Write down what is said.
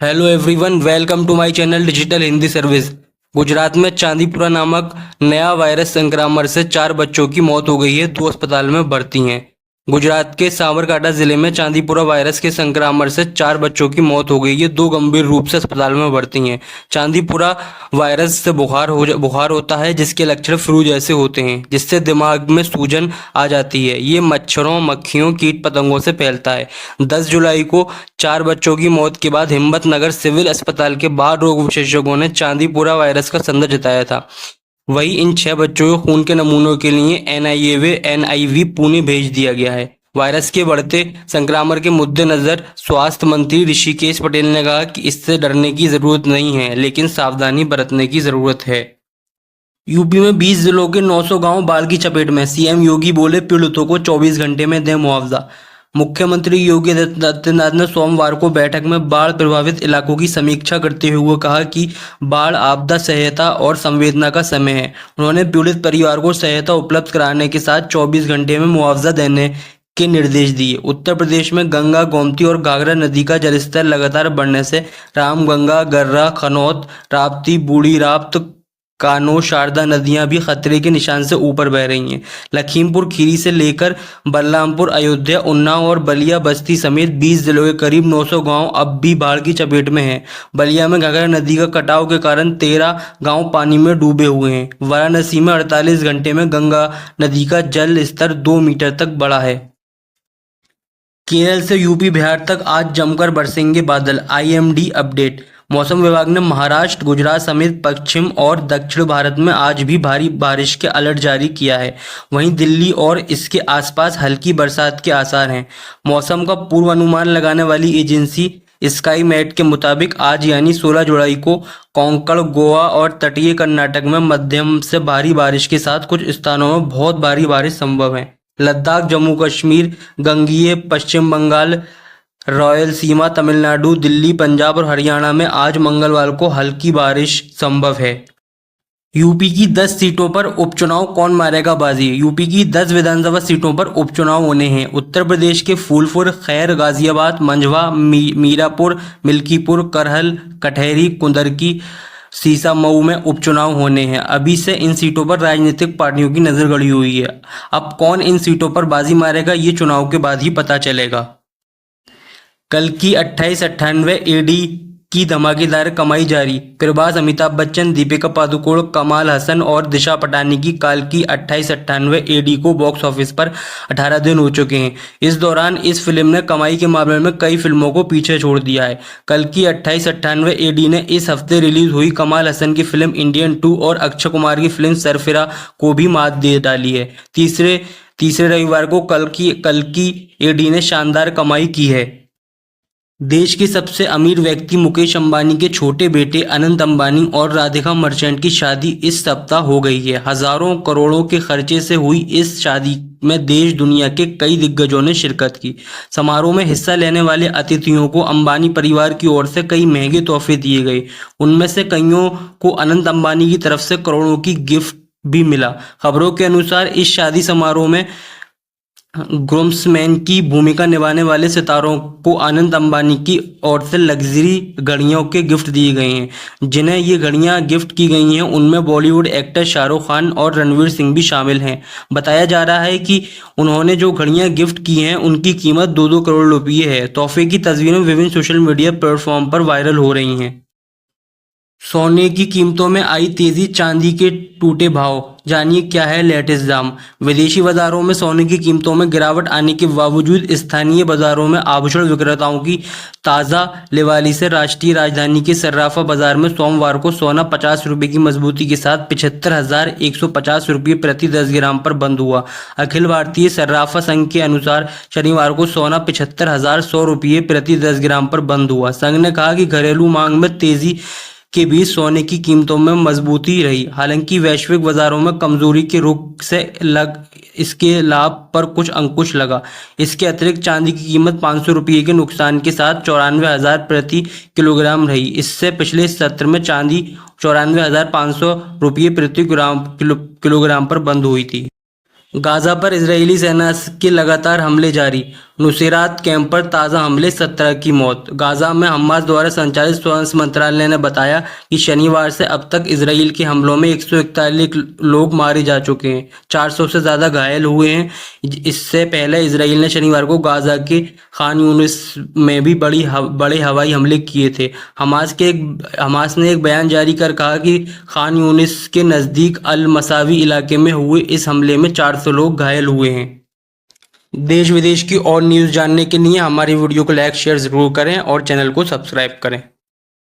Hello everyone, welcome to my channel digital Hindi service. Gujarat में चांदीपुरा नामक नया वायरस संक्रमण से 4 बच्चों की मौत हो गई है। 2 अस्पताल में भर्ती हैं। गुजरात के साबरकांठा जिले में चांदीपुरा वायरस के संक्रमण से 4 बच्चों की मौत हो गई है। 2 गंभीर रूप से अस्पताल में भर्ती हैं। चांदीपुरा वायरस से बुखार होता है, जिसके लक्षण फ्लू जैसे होते हैं, जिससे दिमाग में सूजन आ जाती है। ये मच्छरों, मक्खियों, कीट पतंगों से फैलता है। 10 जुलाई को 4 बच्चों की मौत के बाद हिम्मतनगर सिविल अस्पताल के बाल रोग विशेषज्ञों ने चांदीपुरा वायरस का संदेह जताया था। वहीं इन 6 बच्चों को खून के नमूनों के लिए एनआईवी पुणे भेज दिया गया है। वायरस के बढ़ते संक्रमण के मद्देनजर स्वास्थ्य मंत्री ऋषिकेश पटेल ने कहा कि इससे डरने की जरूरत नहीं है, लेकिन सावधानी बरतने की जरूरत है। यूपी में 20 जिलों के 900 गांव बाढ़ की चपेट में। सीएम योगी बोले, पीड़ितों को 24 घंटे में दें मुआवजा। मुख्यमंत्री योगी आदित्यनाथ ने सोमवार को बैठक में बाढ़ प्रभावित इलाकों की समीक्षा करते हुए कहा कि बाढ़ आपदा सहायता और संवेदना का समय है। उन्होंने पीड़ित परिवार को सहायता उपलब्ध कराने के साथ 24 घंटे में मुआवजा देने के निर्देश दिए। उत्तर प्रदेश में गंगा, गोमती और घाघरा नदी का जलस्तर लगातार बढ़ने से रामगंगा, गर्रा, खनौत, राप्ती, बूढ़ी राप्त, कानो, शारदा नदियां भी खतरे के निशान से ऊपर बह रही हैं। लखीमपुर खीरी से लेकर बलरामपुर, अयोध्या, उन्नाव और बलिया बस्ती समेत 20 जिलों के करीब 900 गांव अब भी बाढ़ की चपेट में हैं। बलिया में घाघरा नदी का कटाव के कारण 13 गांव पानी में डूबे हुए हैं। वाराणसी में 48 घंटे में गंगा नदी का जल स्तर 2 मीटर तक बढ़ा है। केरल से यूपी बिहार तक आज जमकर बरसेंगे बादल। IMD update. मौसम विभाग ने महाराष्ट्र, गुजरात समेत पश्चिम और दक्षिण भारत में आज भी भारी बारिश के अलर्ट जारी किया है। वहीं दिल्ली और इसके आसपास हल्की बरसात के आसार हैं। मौसम का पूर्वानुमान लगाने वाली एजेंसी स्काई मैट के मुताबिक आज यानी 16 जुलाई को कोंकण, गोवा और तटीय कर्नाटक में मध्यम से भारी बारिश के साथ कुछ स्थानों में बहुत भारी बारिश संभव है। लद्दाख, जम्मू कश्मीर, गंगेय पश्चिम बंगाल, रायलसीमा, तमिलनाडु, दिल्ली, पंजाब और हरियाणा में आज मंगलवार को हल्की बारिश संभव है। यूपी की 10 सीटों पर उपचुनाव, कौन मारेगा बाजी। यूपी की 10 विधानसभा सीटों पर उपचुनाव होने हैं। उत्तर प्रदेश के फूलपुर, खैर, गाजियाबाद, मंझवा, मीरापुर, मिल्कीपुर, करहल, कटहरी, कुंदरकी, सीसा, मऊ में उपचुनाव होने हैं। अभी से इन सीटों पर राजनीतिक पार्टियों की नजर गड़ी हुई है। अब कौन इन सीटों पर बाजी मारेगा, ये चुनाव के बाद ही पता चलेगा। कल की 2898 एडी की धमाकेदार कमाई जारी। प्रभास, अमिताभ बच्चन, दीपिका पादुकोण, कमाल हसन और दिशा पटानी की कल की 2898 एडी को बॉक्स ऑफिस पर 18 दिन हो चुके हैं। इस दौरान इस फिल्म ने कमाई के मामले में कई फिल्मों को पीछे छोड़ दिया है। कल की 2898 एडी ने इस हफ्ते रिलीज हुई कमाल हसन की फिल्म इंडियन 2 और अक्षय कुमार की फिल्म सरफिरा को भी मात दे डाली है। तीसरे रविवार को कल की एडी ने शानदार कमाई की है। देश के सबसे अमीर व्यक्ति मुकेश अंबानी के छोटे बेटे अनंत अंबानी और राधिका मर्चेंट की शादी इस सप्ताह हो गई है। हजारों करोड़ों के खर्चे से हुई इस शादी में देश दुनिया के कई दिग्गजों ने शिरकत की। समारोह में हिस्सा लेने वाले अतिथियों को अंबानी परिवार की ओर से कई महंगे तोहफे दिए गए। उनमें से कईयों को अनंत अंबानी की तरफ से करोड़ों की गिफ्ट भी मिला। खबरों के अनुसार इस शादी समारोह में ग्रूम्समैन की भूमिका निभाने वाले सितारों को अनंत अंबानी की ओर से लग्जरी घड़ियों के गिफ्ट दिए गए हैं। जिन्हें ये घड़ियां गिफ्ट की गई हैं उनमें बॉलीवुड एक्टर शाहरुख खान और रणवीर सिंह भी शामिल हैं। बताया जा रहा है कि उन्होंने जो घड़ियां गिफ्ट की हैं उनकी कीमत 2-2 करोड़ रुपये है। तोहफे की तस्वीरें विभिन्न सोशल मीडिया प्लेटफॉर्म पर वायरल हो रही हैं। सोने की कीमतों में आई तेजी, चांदी के टूटे भाव। जानिए क्या है लेटेस्ट दाम। विदेशी बाजारों में सोने की कीमतों में गिरावट आने के बावजूद स्थानीय बाजारों में आभूषण विक्रेताओं की ताज़ा लिवाली से राष्ट्रीय राजधानी के सर्राफा बाजार में सोमवार को सोना 50 रुपये की मजबूती के साथ 75,150 रुपये प्रति 10 ग्राम पर बंद हुआ। अखिल भारतीय सर्राफा संघ के अनुसार शनिवार को सोना 75,100 रुपये प्रति 10 ग्राम पर बंद हुआ। संघ ने कहा कि घरेलू मांग में तेजी के बीच सोने की कीमतों में मजबूती रही। हालांकि वैश्विक बाजारों में कमजोरी के रुख से इसके लाभ पर कुछ अंकुश लगा। इसके अतिरिक्त चांदी की कीमत 500 रुपये के नुकसान के साथ 94,000 प्रति किलोग्राम रही। इससे पिछले सत्र में चांदी 94,500 रुपये प्रति किलोग्राम पर बंद हुई थी। गाजा पर इजरायली सेना के लगातार हमले जारी। नुसैरात कैंप पर ताज़ा हमले, 17 की मौत। गाजा में हमास द्वारा संचालित स्वास्थ्य मंत्रालय ने बताया कि शनिवार से अब तक इसराइल के हमलों में 141 लोग मारे जा चुके हैं, 400 से ज़्यादा घायल हुए हैं। इससे पहले इसराइल ने शनिवार को गाजा के खान यूनिस में भी बड़े हवाई हमले किए थे। हमास ने एक बयान जारी कर कहा कि खान यूनिस के नज़दीक अल मसावी इलाके में हुए इस हमले में 400 लोग घायल हुए हैं। देश विदेश की और न्यूज़ जानने के लिए हमारी वीडियो को लाइक शेयर ज़रूर करें और चैनल को सब्सक्राइब करें।